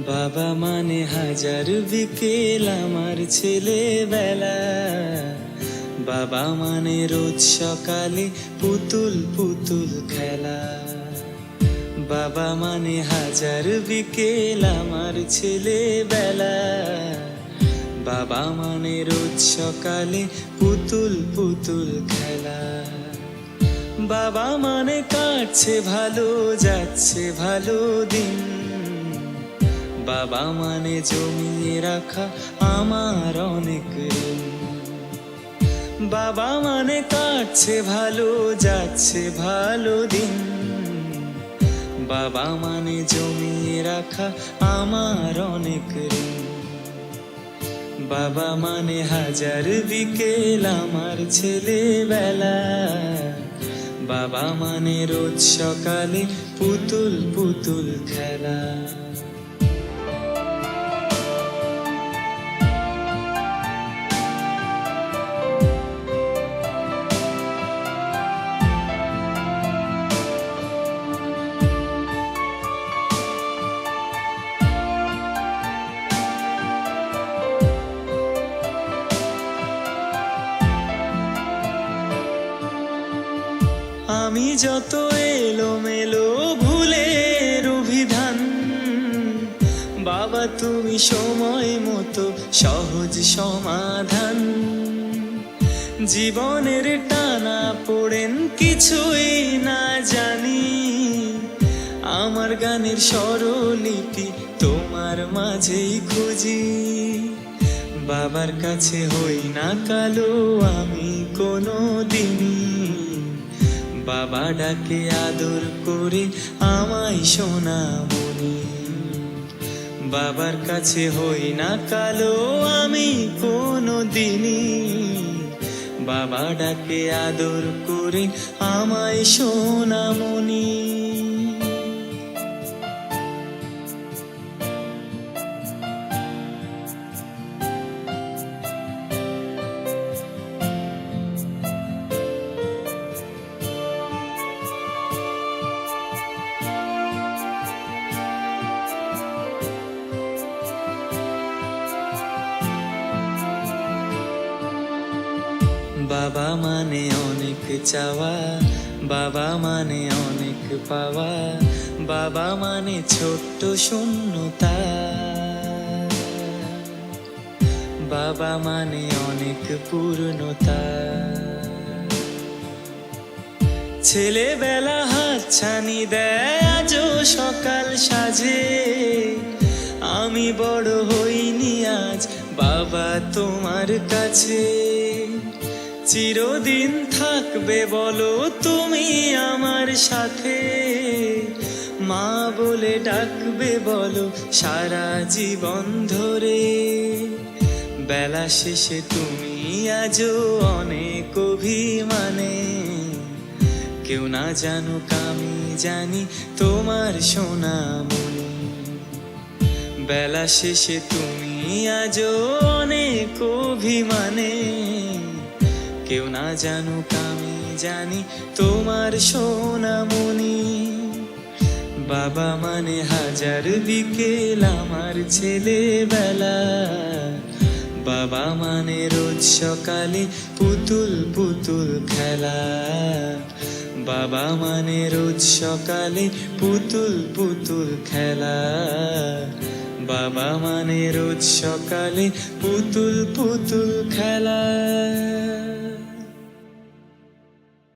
বাবা মানে হাজার বিকেল আমার ছেলেবেলা। বাবা মানে রোজ সকালে পুতুল পুতুল খেলা। বাবা মানে হাজার বিকেল আমার ছেলেবেলা। বাবা মানে রোজ সকালে পুতুল পুতুল খেলা। বাবা মানে কাটছে ভালো, যাচ্ছে ভালো দিন। বাবা মানে জমিয়ে রাখা আমার অনেক ঋণ। বাবা মানে কাটছে ভালো, যাচ্ছে ভালো দিন। বাবা মানে জমিয়ে রাখা আমার অনেক ঋণ। বাবা মানে হাজার বিকেল আমার ছেলেবেলা। বাবা মানে রোজ সকালে পুতুল পুতুল খেলা। আমি যত এলোমেলো ভুলের অভিধান, বাবা তুমি সময় মতো সহজ সমাধান। জীবনের টানা পড়েন কিছুই না জানি, আমার গানের স্বরলিপি তোমার মাঝেই খুঁজি। বাবার কাছে হই না কালো আমি কোনো দিনই, বাবা ডাকে আদর করে আমায় সোনামণি। বাবার কাছে হই না কালো আমি কোনো দিনই, বাবা ডাকে আদর করে আমায় সোনামণি। বাবা মানে অনেক চাওয়া, বাবা মানে অনেক পাওয়া। বাবা মানে ছোট্ট শূন্যতা, বাবা মানে অনেক পূর্ণতা। ছেলেবেলা হাতছানি দেয় আজও সকাল সাজে। আমি বড় হইনি আজ বাবা তোমার কাছে। চিরদিন থাকবে বলো তুমি আমার সাথে, মা বলে ডাকবে বলো সারা জীবন ধরে। বেলা শেষে তুমি আজও অনেক অভিমানে, কেউ না জানুক আমি জানি তোমার সোনামণি। বেলা শেষে তুমি আজও অনেক অভিমানে, কেউ না জানুক আমি জানি তোমার সোনামণি। বাবা মানে হাজার বিকেল আমার ছেলেবেলা। বাবা মানে রোজ সকালে পুতুল পুতুল খেলা। বাবা মানে রোজ সকালে পুতুল পুতুল খেলা। বাবা মানে রোজ সকালে পুতুল পুতুল খেলা।